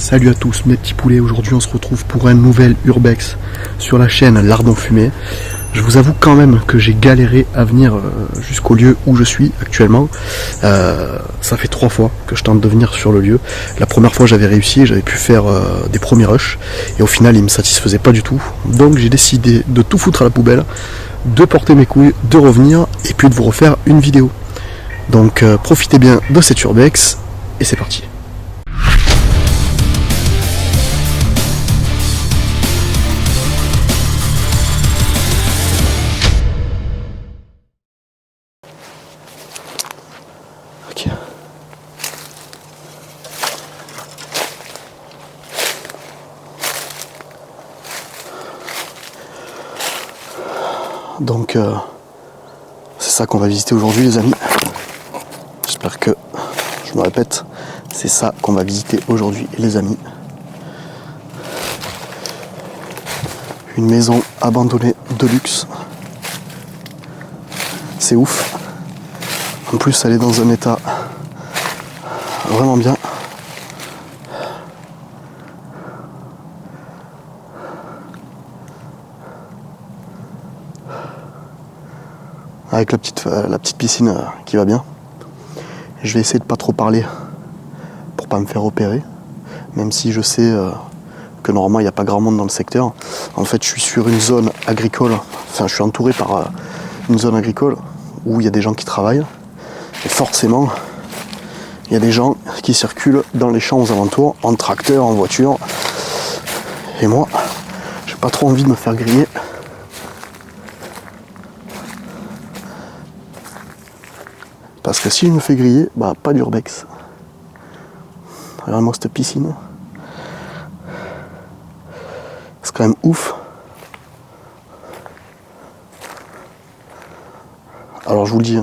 Salut à tous mes petits poulets, aujourd'hui on se retrouve pour un nouvel Urbex sur la chaîne Lardon Fumé. Je vous avoue quand même que j'ai galéré à venir jusqu'au lieu où je suis actuellement. Ça fait 3 fois que je tente de venir sur le lieu. La première fois j'avais réussi, j'avais pu faire des premiers rushs et au final ils me satisfaisaient pas du tout. Donc j'ai décidé de tout foutre à la poubelle, de porter mes couilles, de revenir et puis de vous refaire une vidéo. Donc profitez bien de cet Urbex et c'est parti. Donc c'est ça qu'on va visiter aujourd'hui les amis. J'espère que je me répète, c'est ça qu'on va visiter aujourd'hui les amis. Une maison abandonnée de luxe. C'est ouf. En plus elle est dans un état vraiment bien. Avec la petite piscine qui va bien. Je vais essayer de pas trop parler pour pas me faire repérer, même si je sais que normalement il n'y a pas grand monde dans le secteur. En fait je suis sur une zone agricole, enfin je suis entouré par une zone agricole où il y a des gens qui travaillent et forcément il y a des gens qui circulent dans les champs aux alentours, en tracteur, en voiture, et moi j'ai pas trop envie de me faire griller. Parce que si je me fais griller, bah pas d'urbex. Regarde-moi cette piscine. C'est quand même ouf. Alors je vous le dis,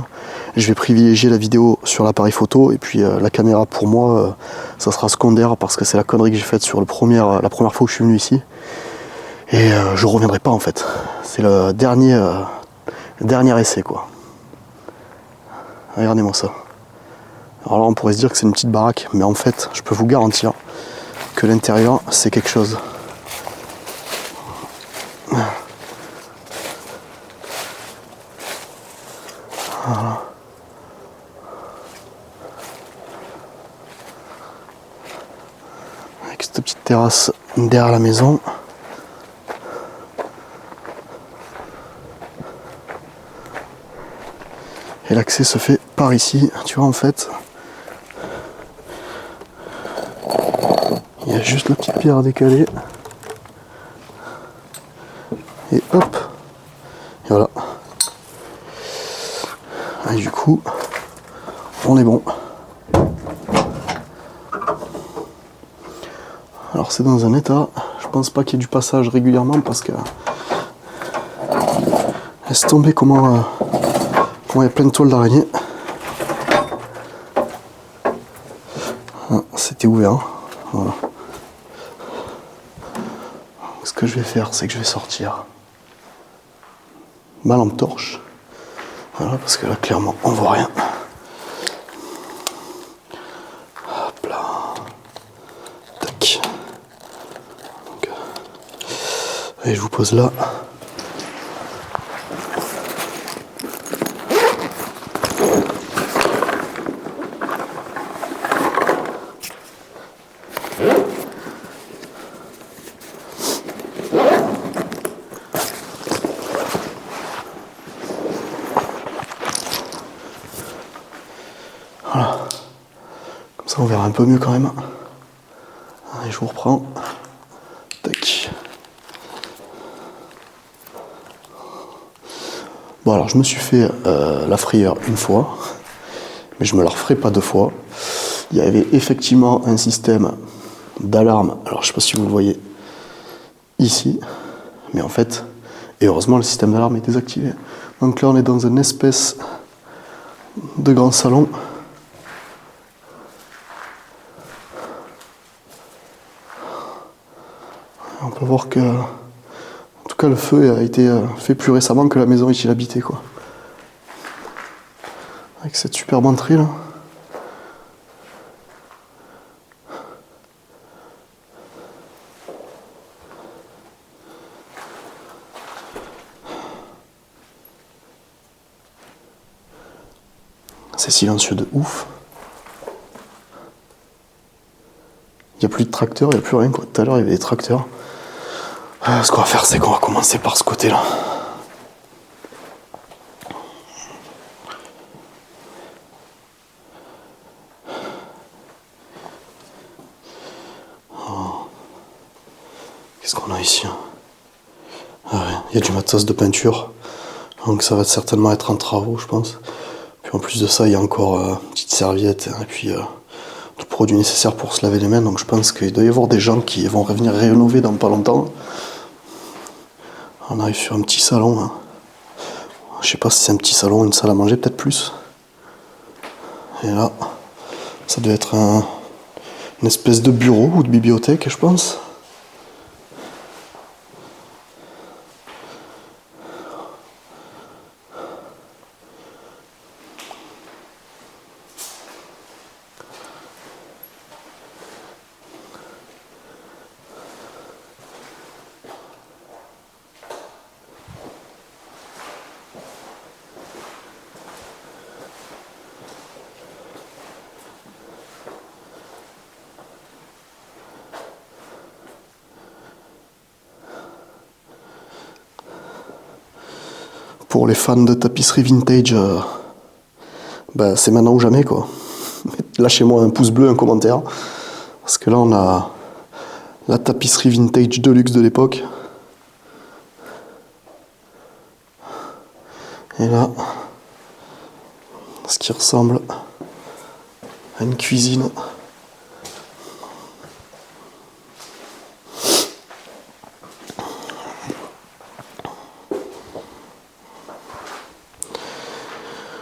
je vais privilégier la vidéo sur l'appareil photo et puis la caméra pour moi, ça sera secondaire parce que c'est la connerie que j'ai faite sur la première fois que je suis venu ici. Et je reviendrai pas en fait. C'est le dernier essai quoi. Regardez-moi ça. Alors là on pourrait se dire que c'est une petite baraque, mais en fait je peux vous garantir que l'intérieur c'est quelque chose. Voilà. Avec cette petite terrasse derrière la maison. Et l'accès se fait par ici, tu vois en fait. Il y a juste la petite pierre à décaler. Et hop. Et voilà. Et du coup, on est bon. Alors c'est dans un état, je pense pas qu'il y ait du passage régulièrement parce que laisse tomber comment il y a plein de toiles d'araignée. Ah, c'était ouvert. Voilà. Ce que je vais faire, c'est que je vais sortir ma lampe torche. Voilà, parce que là, clairement, on voit rien. Hop là. Tac. Donc, et je vous pose là. Voilà. Comme ça on verra un peu mieux quand même. Allez, je vous reprends. Tac. Bon alors je me suis fait la frayeur une fois, mais je me la referai pas 2 fois. Il y avait effectivement un système d'alarme, alors je sais pas si vous le voyez ici, mais en fait, et heureusement le système d'alarme est désactivé. Donc là on est dans une espèce de grand salon. On peut voir que, en tout cas, le feu a été fait plus récemment que la maison où il habitait, quoi. Avec cette superbe entrée là. C'est silencieux de ouf. Il n'y a plus de tracteurs, il n'y a plus rien quoi. Tout à l'heure il y avait des tracteurs. Ce qu'on va faire, c'est qu'on va commencer par ce côté-là. Qu'est-ce qu'on a ici? Ah ouais, il y a du matos de peinture. Donc ça va certainement être en travaux, je pense. Puis en plus de ça, il y a encore une petite serviette et puis tout le produit nécessaire pour se laver les mains. Donc je pense qu'il doit y avoir des gens qui vont revenir rénover dans pas longtemps. On arrive sur un petit salon. Hein. Je sais pas si c'est un petit salon, une salle à manger, peut-être plus. Et là, ça doit être une espèce de bureau ou de bibliothèque, je pense. Pour les fans de tapisserie vintage, c'est maintenant ou jamais quoi. Lâchez-moi un pouce bleu, un commentaire. Parce que là on a la tapisserie vintage de luxe de l'époque. Et là, ce qui ressemble à une cuisine.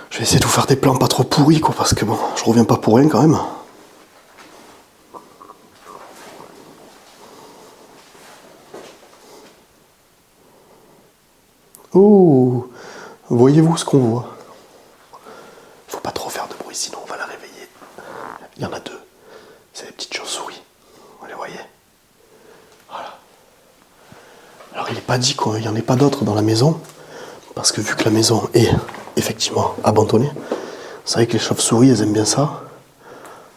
Je vais essayer de vous faire des plans pas trop pourris quoi, parce que bon, je reviens pas pour rien quand même. Oh, voyez-vous ce qu'on voit? Faut pas trop faire de bruit, sinon on va la réveiller. Il y en a deux. C'est des petites chauves-souris. Vous les voyez? Voilà. Alors il n'est pas dit qu'il n'y en ait pas d'autres dans la maison, parce que vu que la maison est effectivement abandonnée, c'est vrai que les chauves-souris elles aiment bien ça.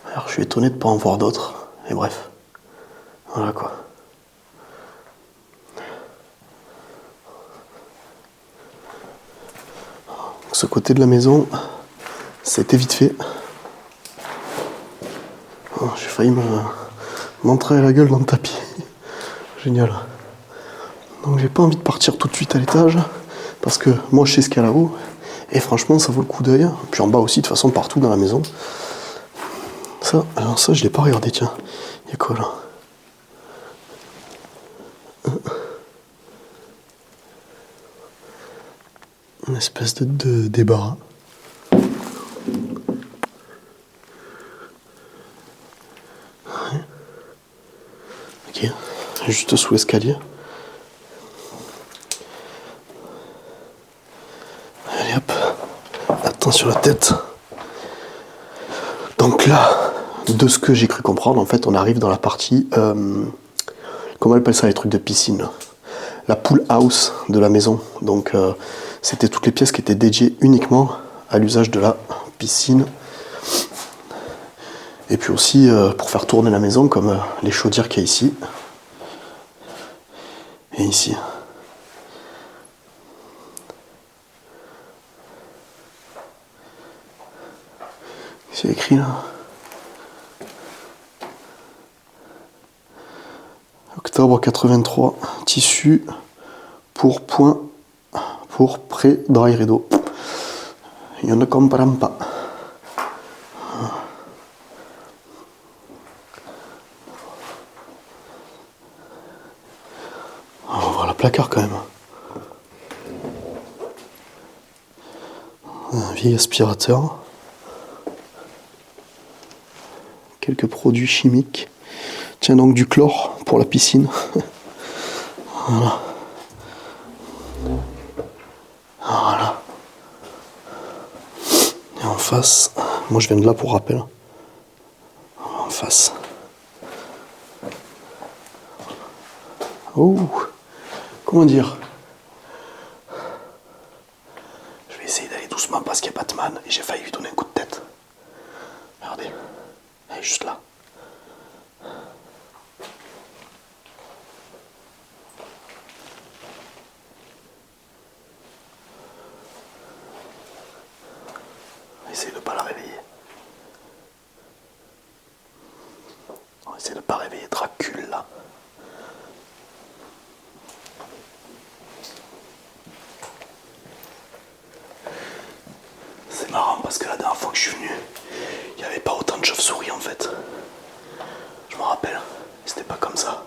Alors je suis étonné de ne pas en voir d'autres. Et bref. Voilà quoi. Donc, ce côté de la maison, c'était vite fait. Oh, j'ai failli m'entrer la gueule dans le tapis. Génial. Donc j'ai pas envie de partir tout de suite à l'étage, parce que moi je sais ce qu'il y a là-haut, et franchement ça vaut le coup d'œil. Puis en bas aussi, de toute façon partout dans la maison. Alors ça je l'ai pas regardé, tiens. Il y a quoi là? Une espèce de débarras. Ok, juste sous l'escalier. Allez hop, attention la tête. Donc là, de ce que j'ai cru comprendre, en fait, on arrive dans la partie, comment on appelle ça, les trucs de piscine, la pool house de la maison. Donc c'était toutes les pièces qui étaient dédiées uniquement à l'usage de la piscine. Et puis aussi pour faire tourner la maison, comme les chaudières qu'il y a ici. Et ici. C'est écrit là. Octobre 83, tissu pour point, pour pré-dry rideau. Yo ne comprends pas. On va voir le placard quand même. Un vieil aspirateur. Quelques produits chimiques. Tiens donc du chlore pour la piscine. Voilà. Voilà. Et en face, moi je viens de là pour rappel. En face. Oh, comment dire? Je vais essayé d'aller doucement parce qu'il y a Batman et j'ai failli lui donner un coup de tête. Regardez, elle est juste là. Essaye de ne pas la réveiller. On va essayer de ne pas réveiller Dracul là. C'est marrant parce que la dernière fois que je suis venu, il n'y avait pas autant de chauves-souris en fait. Je me rappelle, c'était pas comme ça.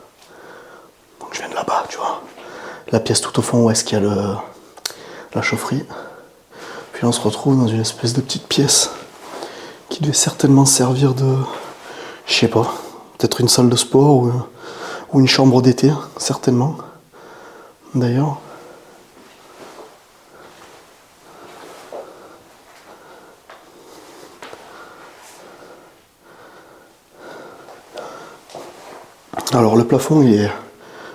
Donc je viens de là-bas, tu vois. La pièce tout au fond où est-ce qu'il y a la chaufferie. Puis là on se retrouve dans une espèce de petite pièce qui devait certainement servir de, je sais pas, peut-être une salle de sport ou une chambre d'été, certainement. D'ailleurs. Alors le plafond il est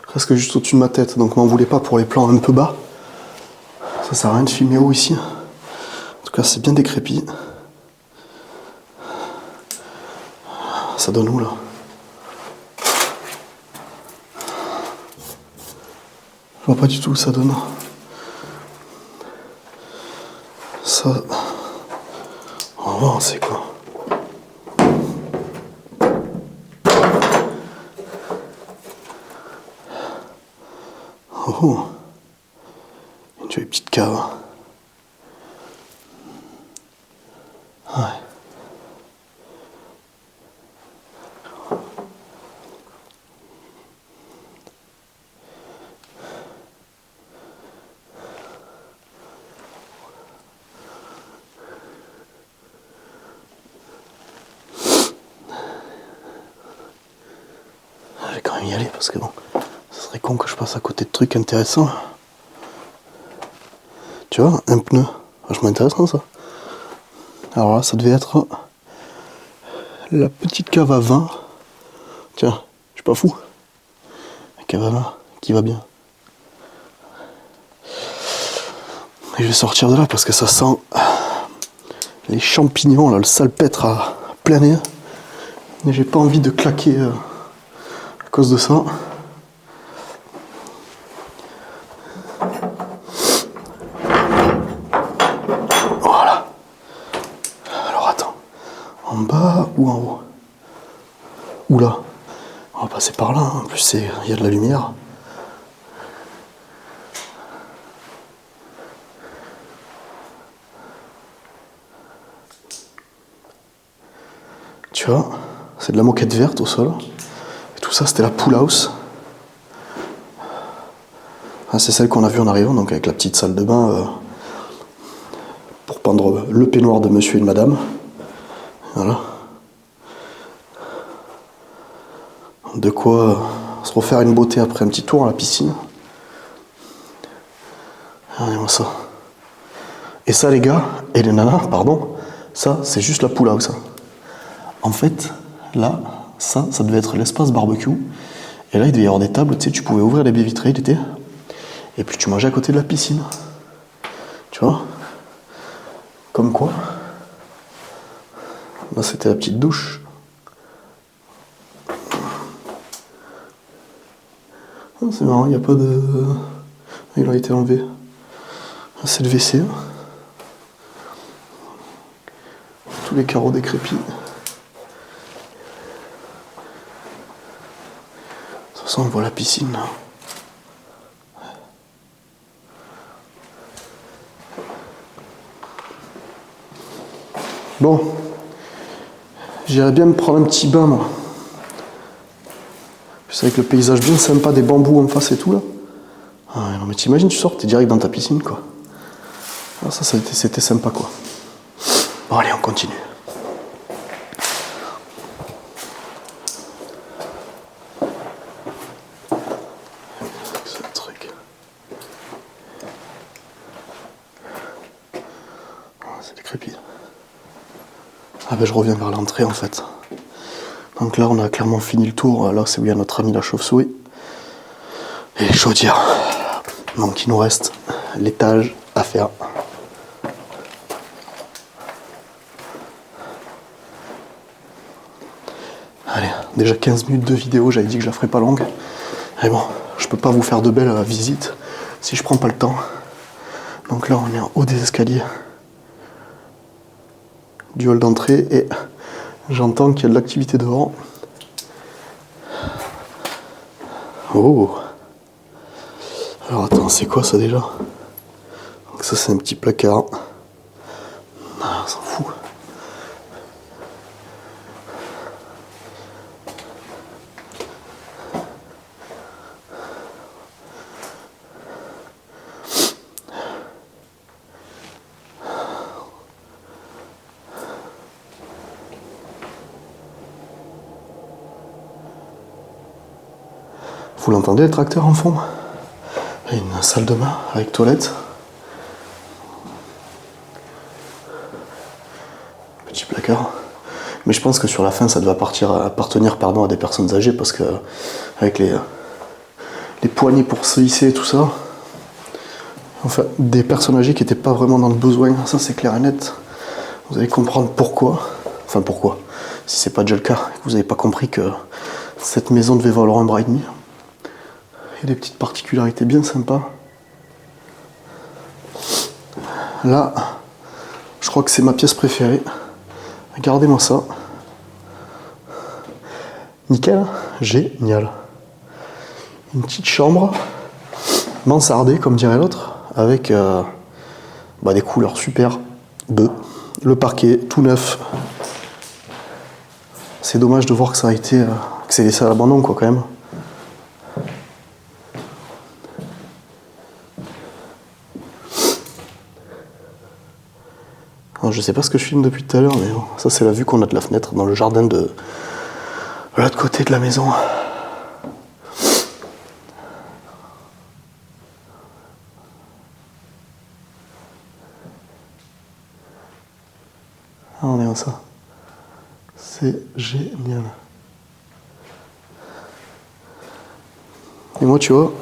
presque juste au-dessus de ma tête, donc m'en voulez pas pour les plans un peu bas. Ça sert à rien de filmer haut ici. En tout cas c'est bien décrépit. Ça donne où là? Je vois pas du tout où ça donne. Ça... On va voir c'est quoi. Oh, une jolie petite cave. Ouais. Je vais quand même y aller parce que bon, ce serait con que je passe à côté de trucs intéressants. Tu vois, un pneu, vachement intéressant ça. Alors là, ça devait être la petite cave à vin. Tiens, je suis pas fou. La cave à vin qui va bien. Et je vais sortir de là parce que ça sent les champignons, là, le salpêtre à plein nez. Et j'ai pas envie de claquer à cause de ça. Voilà. Alors attends. En bas ou en haut? Oula. On va passer par là. En plus, il y a de la lumière. Tu vois, c'est de la moquette verte au sol. Et tout ça, c'était la pool house. Ah, c'est celle qu'on a vue en arrivant, donc avec la petite salle de bain pour pendre le peignoir de monsieur et de madame. Voilà. De quoi se refaire une beauté après un petit tour à la piscine. Regardez-moi ça. Et ça, les gars, et les nanas, pardon, ça, c'est juste la pool house. En fait, là, ça devait être l'espace barbecue. Et là, il devait y avoir des tables, tu sais, tu pouvais ouvrir les baies vitrées l'été. Et puis tu mangeais à côté de la piscine. Tu vois? Comme quoi. Là, c'était la petite douche. Ah, c'est marrant, il n'y a pas de... Il a été enlevé. C'est le WC. Tous les carreaux décrépits. De toute façon, on voit la piscine là. Bon, j'irais bien me prendre un petit bain, moi. Puis avec le paysage bien sympa, des bambous en face et tout là. Ah non mais t'imagines, tu sors, t'es direct dans ta piscine quoi. Alors ça c'était sympa quoi. Bon allez, on continue. Ce truc. Ah, c'est décrépit. Ah ben je reviens vers l'entrée en fait. Donc là on a clairement fini le tour, là c'est où il y a notre ami la chauve-souris. Et les chaudières. Donc il nous reste l'étage à faire. Allez, déjà 15 minutes de vidéo, j'avais dit que je la ferais pas longue. Mais bon, je peux pas vous faire de belles visites si je prends pas le temps. Donc là, on est en haut des escaliers du hall d'entrée et j'entends qu'il y a de l'activité dehors. Oh! Alors attends, c'est quoi ça déjà? Donc ça c'est un petit placard. Ah, on s'en fout. Vous l'entendez le tracteur en fond? Il y a une salle de bain avec toilette. Petit placard. Mais je pense que sur la fin ça doit appartenir à des personnes âgées parce que avec les poignées pour se hisser et tout ça. Enfin, des personnes âgées qui n'étaient pas vraiment dans le besoin, ça c'est clair et net. Vous allez comprendre pourquoi. Enfin pourquoi. Si c'est pas déjà le cas, que vous n'avez pas compris que cette maison devait valoir 1,5 bras. Il y a des petites particularités bien sympas. Là, je crois que c'est ma pièce préférée. Regardez-moi ça. Nickel, génial. Une petite chambre, mansardée comme dirait l'autre, avec des couleurs super bleues. Le parquet tout neuf. C'est dommage de voir que ça a été, que c'est laissé à l'abandon quoi quand même. Alors, je sais pas ce que je filme depuis tout à l'heure, mais bon, ça c'est la vue qu'on a de la fenêtre dans le jardin de l'autre côté de la maison. Ah, on est à ça. C'est génial. Et moi, tu vois,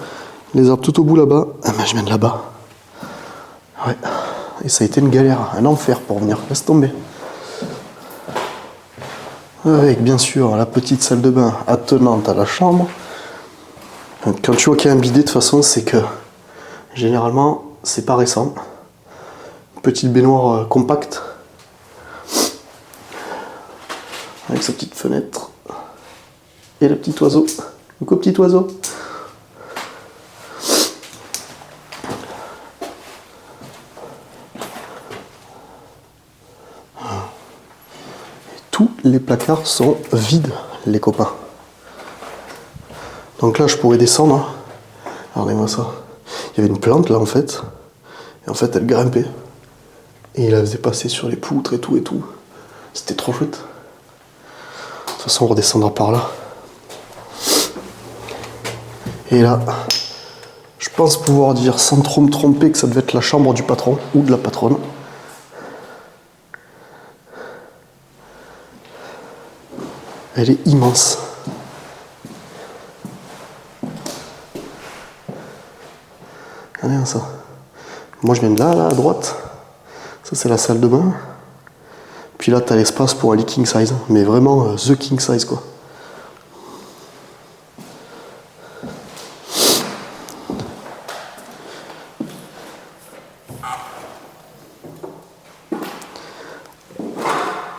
les arbres tout au bout là-bas, je viens de là-bas. Ouais. Et ça a été une galère, un enfer pour venir. Laisse tomber. Avec bien sûr la petite salle de bain attenante à la chambre. Quand tu vois qu'il y a un bidet, de toute façon, c'est que généralement, c'est pas récent. Petite baignoire compacte. Avec sa petite fenêtre. Et le petit oiseau. Coucou petit oiseau. Tous les placards sont vides, les copains. Donc là, je pourrais descendre. Regardez-moi ça. Il y avait une plante là en fait. Et en fait, elle grimpait. Et il la faisait passer sur les poutres et tout et tout. C'était trop chouette. De toute façon, on redescendra par là. Et là, je pense pouvoir dire sans trop me tromper que ça devait être la chambre du patron ou de la patronne. Elle est immense. Regardez ça. Moi je viens de là à droite. Ça c'est la salle de bain. Puis là t'as l'espace pour un lit king size. Mais vraiment the king size quoi.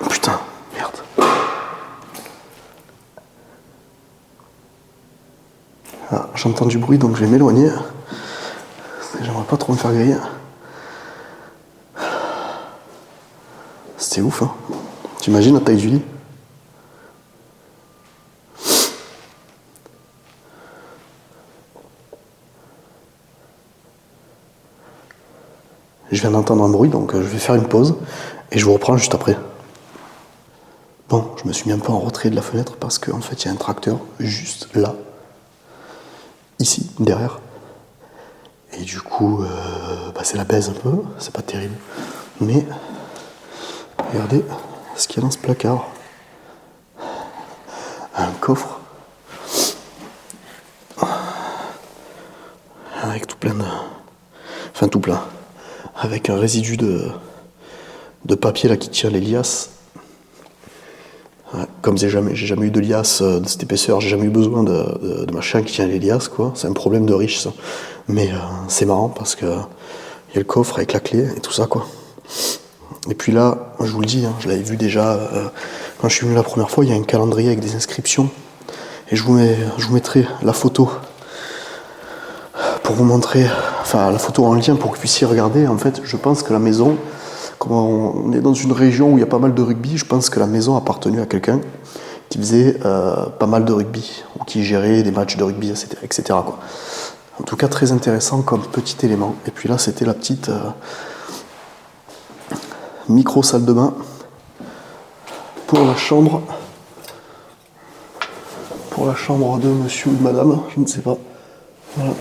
Putain, merde. Ah, j'entends du bruit donc je vais m'éloigner. J'aimerais pas trop me faire griller. C'était ouf, hein. T'imagines la taille du lit? Je viens d'entendre un bruit, donc je vais faire une pause et je vous reprends juste après. Bon, je me suis mis un peu en retrait de la fenêtre parce qu'en fait, il y a un tracteur juste là, ici, derrière. Et du coup, c'est la baise un peu, c'est pas terrible. Mais, regardez ce qu'il y a dans ce placard. Un coffre. Avec tout plein de... Enfin, tout plein. Avec un résidu de papier là qui tient les liasses. Ouais, comme j'ai jamais eu de liasse de cette épaisseur, j'ai jamais eu besoin de machin qui tient les liasses, quoi. C'est un problème de riche, ça. Mais c'est marrant parce que il y a le coffre avec la clé et tout ça, quoi. Et puis là, je vous le dis, hein, je l'avais vu déjà quand je suis venu la première fois, il y a un calendrier avec des inscriptions. Et je vous mettrai la photo pour vous montrer, enfin la photo en lien pour que vous puissiez regarder. En fait, je pense que la maison, comme on est dans une région où il y a pas mal de rugby, je pense que la maison appartenait à quelqu'un qui faisait pas mal de rugby, ou qui gérait des matchs de rugby, etc. quoi. En tout cas, très intéressant comme petit élément. Et puis là, c'était la petite micro salle de bain pour la chambre. Pour la chambre de monsieur ou de madame, je ne sais pas. Voilà.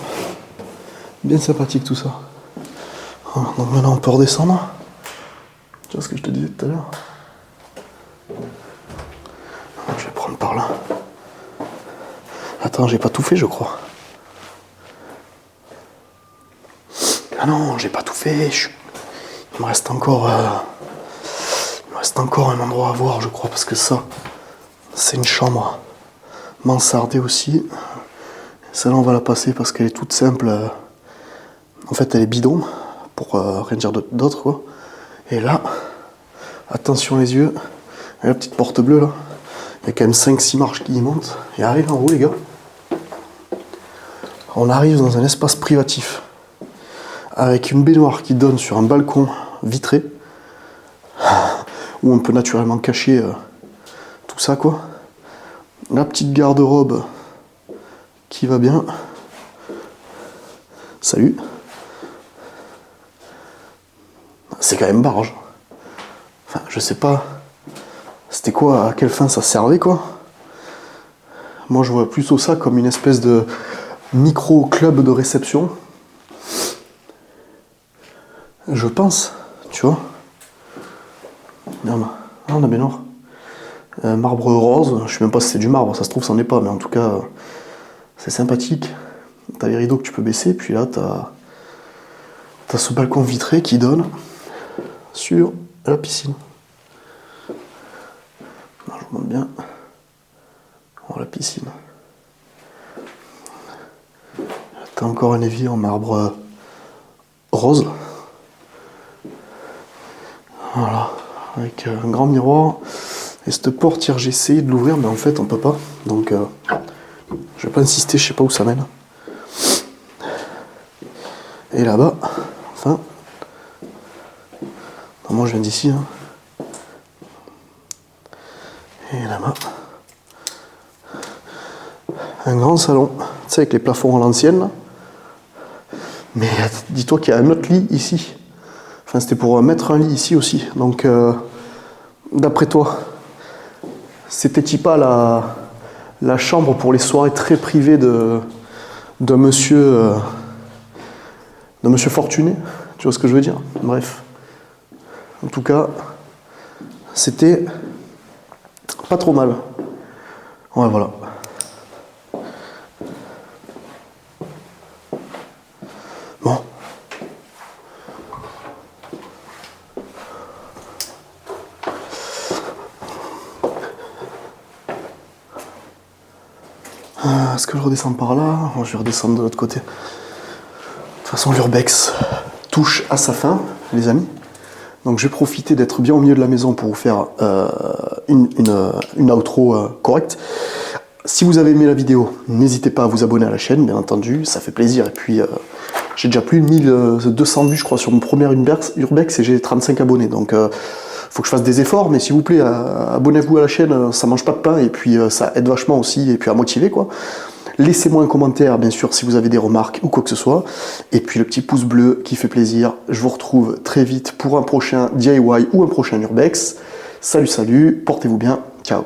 Bien sympathique tout ça. Voilà, donc maintenant on peut redescendre. Tu vois ce que je te disais tout à l'heure? Je vais prendre par là. Attends, j'ai pas tout fait, je crois. Ah non, j'ai pas tout fait. Il me reste encore un endroit à voir, je crois, parce que ça, c'est une chambre mansardée aussi. Celle-là, on va la passer parce qu'elle est toute simple. En fait, elle est bidon, pour rien dire d'autre, quoi. Et là, attention les yeux, et la petite porte bleue, là. Il y a quand même 5-6 marches qui y montent. Et arrive en haut, les gars. On arrive dans un espace privatif, avec une baignoire qui donne sur un balcon vitré, où on peut naturellement cacher tout ça, quoi. La petite garde-robe qui va bien. Salut. C'est quand même barge. Enfin, je sais pas. C'était quoi, à quelle fin ça servait, quoi. Moi, je vois plutôt ça comme une espèce de micro-club de réception. Je pense, tu vois. Merde. Ah, on a bien noir. Marbre rose, je sais même pas si c'est du marbre, ça se trouve, c'en est pas, mais en tout cas, c'est sympathique. T'as les rideaux que tu peux baisser, puis là, t'as ce balcon vitré qui donne sur la piscine. Alors, je vous montre bien. Oh, la piscine. T'as encore un évier en marbre rose. Voilà, avec un grand miroir. Et cette portière, j'ai essayé de l'ouvrir, mais en fait, on peut pas. Donc, je vais pas insister, je sais pas où ça mène. Et là-bas, enfin, non, moi je viens d'ici, hein. Et là-bas, un grand salon, tu sais, avec les plafonds à l'ancienne, là. Mais dis-toi qu'il y a un autre lit ici. Enfin, c'était pour mettre un lit ici aussi. Donc, d'après toi, c'était-il pas la chambre pour les soirées très privées de monsieur Fortuné? Tu vois ce que je veux dire? Bref. En tout cas, c'était pas trop mal. Ouais, voilà. Bon. Est-ce que je redescends par là? Je vais redescendre de l'autre côté. De toute façon, l'urbex touche à sa fin, les amis. Donc je vais profiter d'être bien au milieu de la maison pour vous faire une outro correcte. Si vous avez aimé la vidéo, n'hésitez pas à vous abonner à la chaîne, bien entendu, ça fait plaisir. Et puis, j'ai déjà plus de 1200 vues, je crois, sur mon premier urbex et j'ai 35 abonnés. Donc, faut que je fasse des efforts, mais s'il vous plaît, abonnez-vous à la chaîne, ça mange pas de pain et puis ça aide vachement aussi et puis à motiver, quoi. Laissez-moi un commentaire, bien sûr, si vous avez des remarques ou quoi que ce soit. Et puis le petit pouce bleu qui fait plaisir. Je vous retrouve très vite pour un prochain DIY ou un prochain urbex. Salut, salut, portez-vous bien, ciao.